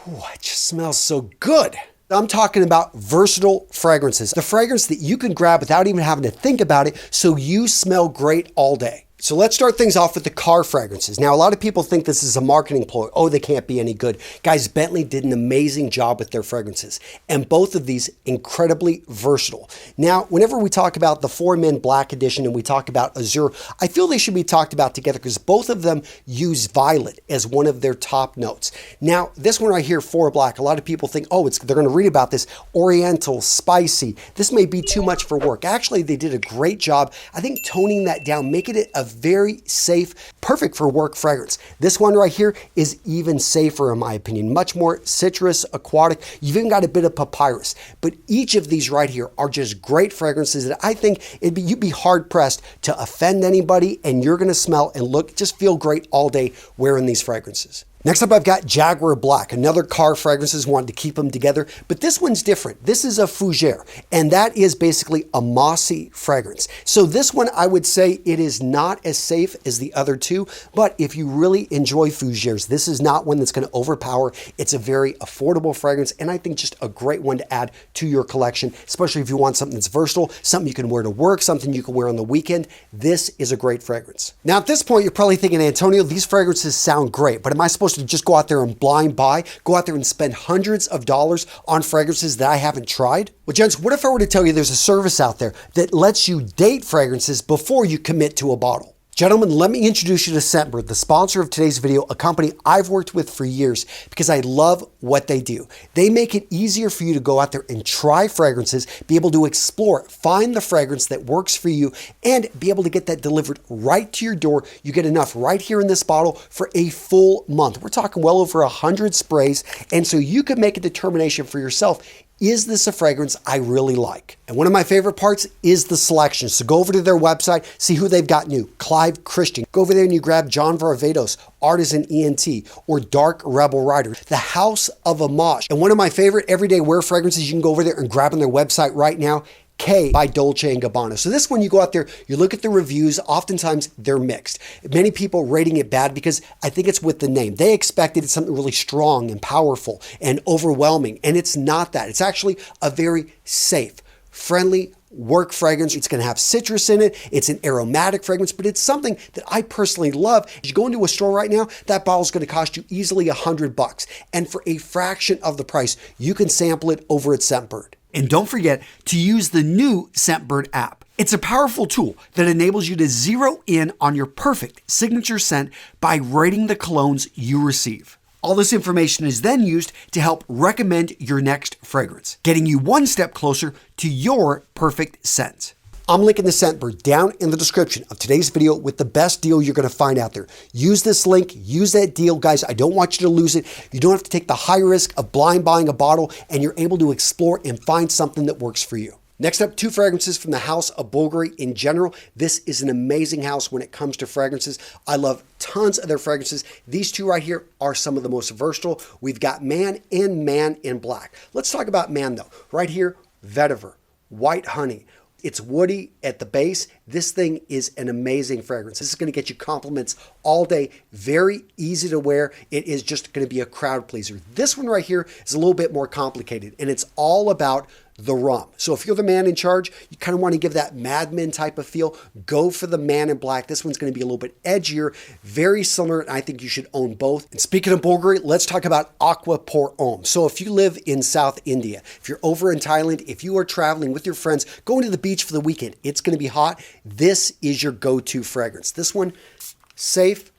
Oh, it just smells so good. I'm talking about versatile fragrances. The fragrance that you can grab without even having to think about it, so you smell great all day. So let's start things off with the car fragrances. Now, a lot of people think this is a marketing ploy. Oh, they can't be any good. Guys, Bentley did an amazing job with their fragrances, and both of these incredibly versatile. Now, whenever we talk about the For Men Black Edition and we talk about Azure, I feel they should be talked about together because both of them use violet as one of their top notes. Now, this one right here, For Black, a lot of people think, oh, they're going to read about this oriental, spicy. This may be too much for work. Actually, they did a great job, I think, toning that down, making it a very safe, perfect for work fragrance. This one right here is even safer in my opinion, much more citrus, aquatic. You've even got a bit of papyrus, but each of these right here are just great fragrances that I think you'd be hard pressed to offend anybody, and you're gonna smell and just feel great all day wearing these fragrances. Next up, I've got Jaguar Black, another car fragrances, wanted to keep them together, but this one's different. This is a fougere, and that is basically a mossy fragrance. So this one, I would say it is not as safe as the other two, but if you really enjoy fougeres, this is not one that's gonna overpower. It's a very affordable fragrance, and I think just a great one to add to your collection, especially if you want something that's versatile, something you can wear to work, something you can wear on the weekend. This is a great fragrance. Now, at this point, you're probably thinking, Antonio, these fragrances sound great, but am I supposed to just go out there and blind buy, go out there and spend hundreds of dollars on fragrances that I haven't tried? Well, gents, what if I were to tell you there's a service out there that lets you date fragrances before you commit to a bottle? Gentlemen, let me introduce you to Scentbird, the sponsor of today's video, a company I've worked with for years because I love what they do. They make it easier for you to go out there and try fragrances, be able to explore, find the fragrance that works for you, and be able to get that delivered right to your door. You get enough right here in this bottle for a full month. We're talking well over 100 sprays, and so you can make a determination for yourself. Is this a fragrance I really like? And one of my favorite parts is the selection. So go over to their website, see who they've got new. Clive Christian. Go over there and you grab John Varvatos, Artisan ENT, or Dark Rebel Rider, the House of Amash. And one of my favorite everyday wear fragrances, you can go over there and grab on their website right now, K by Dolce Gabanna. So this one, you go out there, you look at the reviews, oftentimes they're mixed. Many people rating it bad because I think it's with the name. They expected something really strong and powerful and overwhelming, and it's not that. It's actually a very safe, friendly work fragrance. It's going to have citrus in it. It's an aromatic fragrance, but it's something that I personally love. As you go into a store right now, that bottle is going to cost you easily $100. And for a fraction of the price, you can sample it over at Scentbird. And don't forget to use the new Scentbird app. It's a powerful tool that enables you to zero in on your perfect signature scent by rating the colognes you receive. All this information is then used to help recommend your next fragrance, getting you one step closer to your perfect scent. I'm linking the Scentbird down in the description of today's video with the best deal you're going to find out there. Use this link, use that deal, guys. I don't want you to lose it. You don't have to take the high risk of blind buying a bottle, and you're able to explore and find something that works for you. Next up, two fragrances from the house of Bvlgari in general. This is an amazing house when it comes to fragrances. I love tons of their fragrances. These two right here are some of the most versatile. We've got Man in Black. Let's talk about Man though. Right here, Vetiver, White Honey. It's woody at the base. This thing is an amazing fragrance. This is going to get you compliments all day. Very easy to wear. It is just going to be a crowd pleaser. This one right here is a little bit more complicated, and it's all about the rum. So if you're the man in charge, you kind of want to give that Mad Men type of feel, go for the Man in Black. This one's going to be a little bit edgier, very similar, and I think you should own both. And speaking of Bvlgari, let's talk about Aqua pour Homme. So if you live in South India, if you're over in Thailand, if you are traveling with your friends, going to the beach for the weekend, it's going to be hot. This is your go-to fragrance. This one, safe,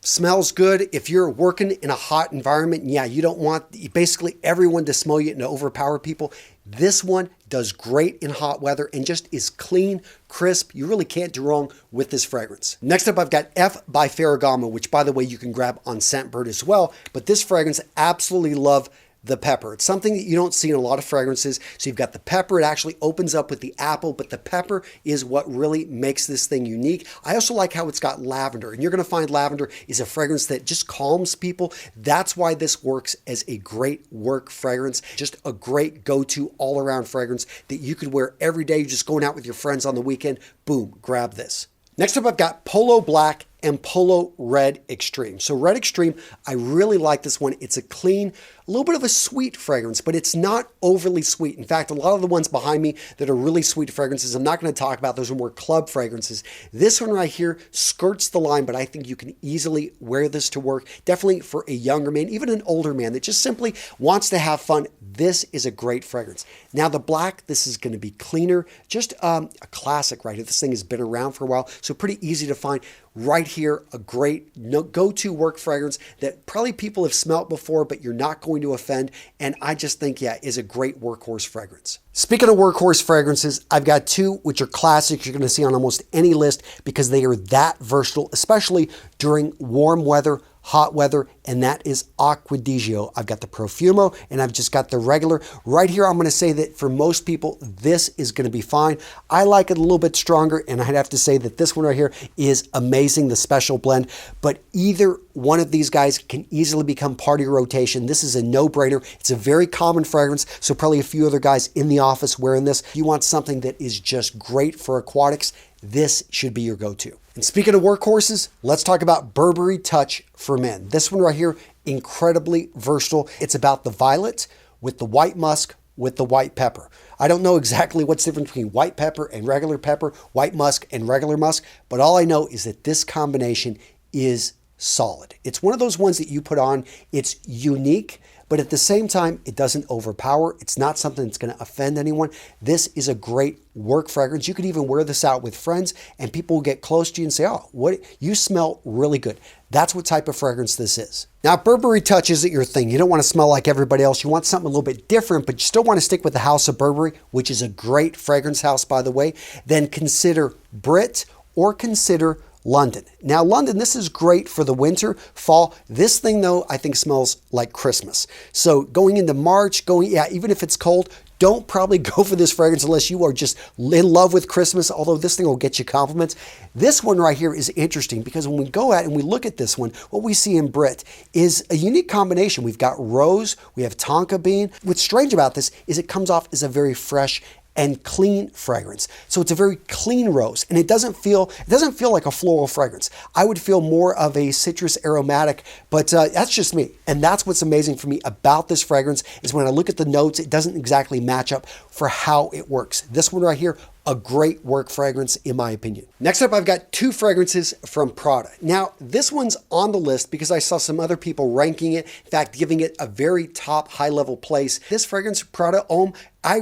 smells good. If you're working in a hot environment, yeah, you don't want basically everyone to smell you and to overpower people. This one does great in hot weather and just is clean, crisp. You really can't do wrong with this fragrance. Next up, I've got F by Ferragamo, which by the way, you can grab on Scentbird as well. But this fragrance, absolutely love the pepper. It's something that you don't see in a lot of fragrances. So you've got the pepper. It actually opens up with the apple, but the pepper is what really makes this thing unique. I also like how it's got lavender, and you're going to find lavender is a fragrance that just calms people. That's why this works as a great work fragrance. Just a great go-to all-around fragrance that you could wear every day. You're just going out with your friends on the weekend. Boom, grab this. Next up, I've got Polo Black and Polo Red Extreme. So Red Extreme, I really like this one. It's a clean, a little bit of a sweet fragrance, but it's not overly sweet. In fact, a lot of the ones behind me that are really sweet fragrances, I'm not going to talk about. Those are more club fragrances. This one right here skirts the line, but I think you can easily wear this to work. Definitely for a younger man, even an older man that just simply wants to have fun. This is a great fragrance. Now the black, this is going to be cleaner, just a classic right here. This thing has been around for a while, so pretty easy to find. Right here, a great go-to work fragrance that probably people have smelt before, but you're not going to offend. And I just think, yeah, is a great workhorse fragrance. Speaking of workhorse fragrances, I've got two which are classics you're going to see on almost any list because they are that versatile, especially during warm weather, hot weather, and that is Aqua. I've got the Perfurmo and I've just got the regular. Right here, I'm going to say that for most people, this is going to be fine. I like it a little bit stronger, and I'd have to say that this one right here is amazing, the special blend, but either one of these guys can easily become part of your rotation. This is a no-brainer. It's a very common fragrance, so probably a few other guys in the office wearing this. If you want something that is just great for aquatics, this should be your go-to. And speaking of workhorses, let's talk about Burberry Touch For Men. This one right here, incredibly versatile. It's about the violet with the white musk with the white pepper. I don't know exactly what's the difference between white pepper and regular pepper, white musk and regular musk, but all I know is that this combination is solid. It's one of those ones that you put on, it's unique, but at the same time, it doesn't overpower. It's not something that's going to offend anyone. This is a great work fragrance. You could even wear this out with friends and people will get close to you and say, oh, what, you smell really good. That's what type of fragrance this is. Now, Burberry Touch isn't your thing. You don't want to smell like everybody else. You want something a little bit different, but you still want to stick with the House of Burberry, which is a great fragrance house, by the way. Then consider Brit or consider London. Now, London, this is great for the winter, fall. This thing, though, I think smells like Christmas. So going into March, even if it's cold, don't probably go for this fragrance unless you are just in love with Christmas, although this thing will get you compliments. This one right here is interesting because when we go out and we look at this one, what we see in Brit is a unique combination. We've got rose, we have tonka bean. What's strange about this is it comes off as a very fresh and clean fragrance. So it's a very clean rose, and it doesn't feel like a floral fragrance. I would feel more of a citrus aromatic, but that's just me. And that's what's amazing for me about this fragrance is when I look at the notes, it doesn't exactly match up for how it works. This one right here, a great work fragrance in my opinion. Next up, I've got two fragrances from Prada. Now, this one's on the list because I saw some other people ranking it, in fact, giving it a very top high-level place. This fragrance, Prada Homme, I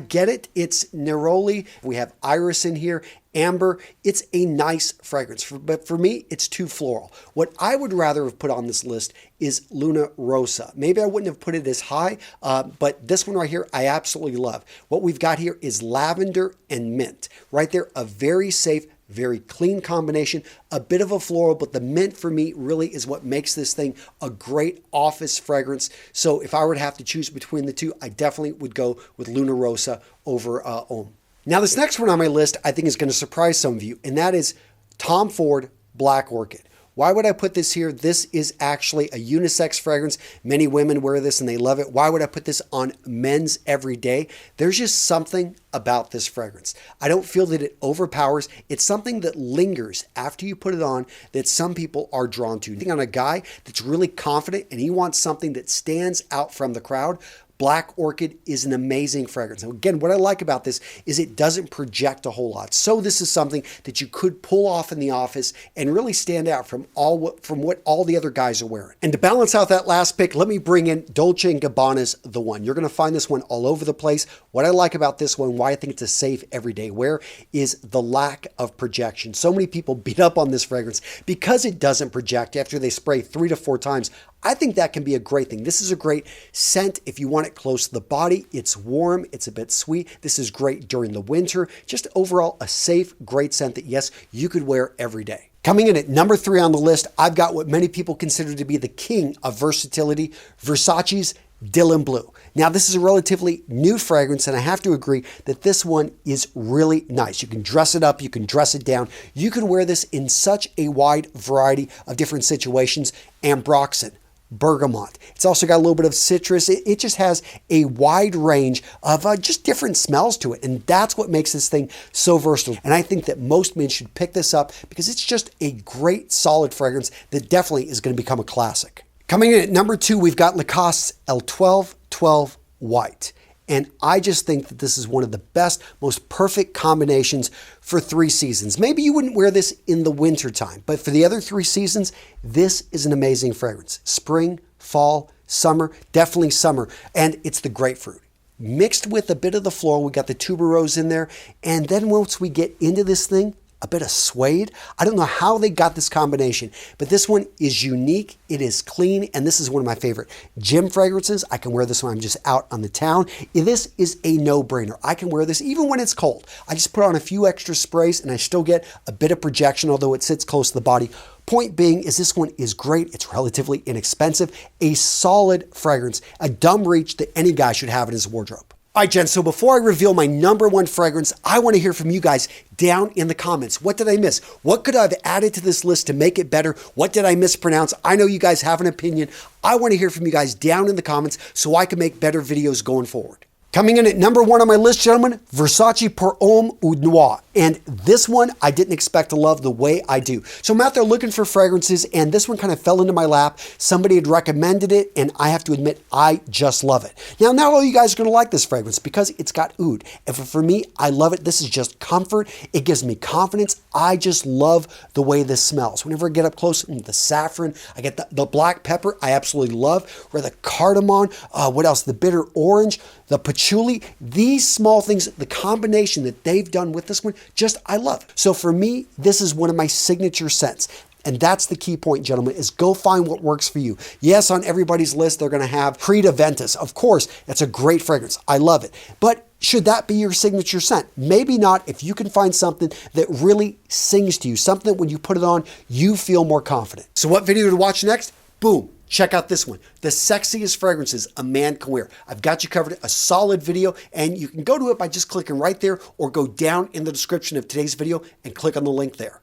get it. It's neroli. We have iris in here, amber. It's a nice fragrance, but for me, it's too floral. What I would rather have put on this list is Luna Rossa. Maybe I wouldn't have put it as high, but this one right here, I absolutely love. What we've got here is lavender and mint. Right there, a very safe, very clean combination, a bit of a floral, but the mint for me really is what makes this thing a great office fragrance. So if I were to have to choose between the two, I definitely would go with Luna Rossa over Homme. Now this next one on my list I think is going to surprise some of you, and that is Tom Ford Black Orchid. Why would I put this here? This is actually a unisex fragrance. Many women wear this and they love it. Why would I put this on men's every day? There's just something about this fragrance. I don't feel that it overpowers. It's something that lingers after you put it on that some people are drawn to. On a guy that's really confident and he wants something that stands out from the crowd, Black Orchid is an amazing fragrance. Now, again, what I like about this is it doesn't project a whole lot. So this is something that you could pull off in the office and really stand out from what all the other guys are wearing. And to balance out that last pick, let me bring in Dolce & Gabbana's The One. You're going to find this one all over the place. What I like about this one, why I think it's a safe everyday wear, is the lack of projection. So many people beat up on this fragrance because it doesn't project after they spray 3 to 4 times. I think that can be a great thing. This is a great scent if you want it close to the body. It's warm, it's a bit sweet. This is great during the winter. Just overall a safe, great scent that, yes, you could wear every day. Coming in at number 3 on the list, I've got what many people consider to be the king of versatility, Versace's Dylan Blue. Now, this is a relatively new fragrance, and I have to agree that this one is really nice. You can dress it up, you can dress it down. You can wear this in such a wide variety of different situations. Ambroxan, bergamot. It's also got a little bit of citrus. It just has a wide range of just different smells to it. And that's what makes this thing so versatile. And I think that most men should pick this up because it's just a great solid fragrance that definitely is going to become a classic. Coming in at number 2, we've got Lacoste's L1212 White. And I just think that this is one of the best, most perfect combinations for 3 seasons. Maybe you wouldn't wear this in the winter time, but for the other 3 seasons, this is an amazing fragrance. Spring, fall, summer, definitely summer. And it's the grapefruit. Mixed with a bit of the floral, we got the tuberose in there. And then once we get into this thing, a bit of suede. I don't know how they got this combination, but this one is unique. It is clean, and this is one of my favorite gym fragrances. I can wear this when I'm just out on the town. This is a no-brainer. I can wear this even when it's cold. I just put on a few extra sprays, and I still get a bit of projection, although it sits close to the body. Point being is this one is great. It's relatively inexpensive, a solid fragrance, a dumb reach that any guy should have in his wardrobe. All right, Jen, so before I reveal my number 1 fragrance, I want to hear from you guys down in the comments. What did I miss? What could I have added to this list to make it better? What did I mispronounce? I know you guys have an opinion. I want to hear from you guys down in the comments so I can make better videos going forward. Coming in at number 1 on my list, gentlemen, Versace pour Homme ou Noir. And this one, I didn't expect to love the way I do. So I'm out there looking for fragrances, and this one kind of fell into my lap. Somebody had recommended it, and I have to admit, I just love it. Now, not all you guys are going to like this fragrance because it's got oud. And for me, I love it. This is just comfort. It gives me confidence. I just love the way this smells. Whenever I get up close, the saffron, I get the black pepper, I absolutely love. Or the cardamom, what else? The bitter orange, the patchouli. These small things, the combination that they've done with this one, just I love. So for me, this is one of my signature scents. And that's the key point, gentlemen, is go find what works for you. Yes, on everybody's list, they're going to have Prada Ventus. Of course, that's a great fragrance. I love it. But should that be your signature scent? Maybe not if you can find something that really sings to you, something that when you put it on, you feel more confident. So what video to watch next? Boom. Check out this one, the sexiest fragrances a man can wear. I've got you covered, a solid video, and you can go to it by just clicking right there or go down in the description of today's video and click on the link there.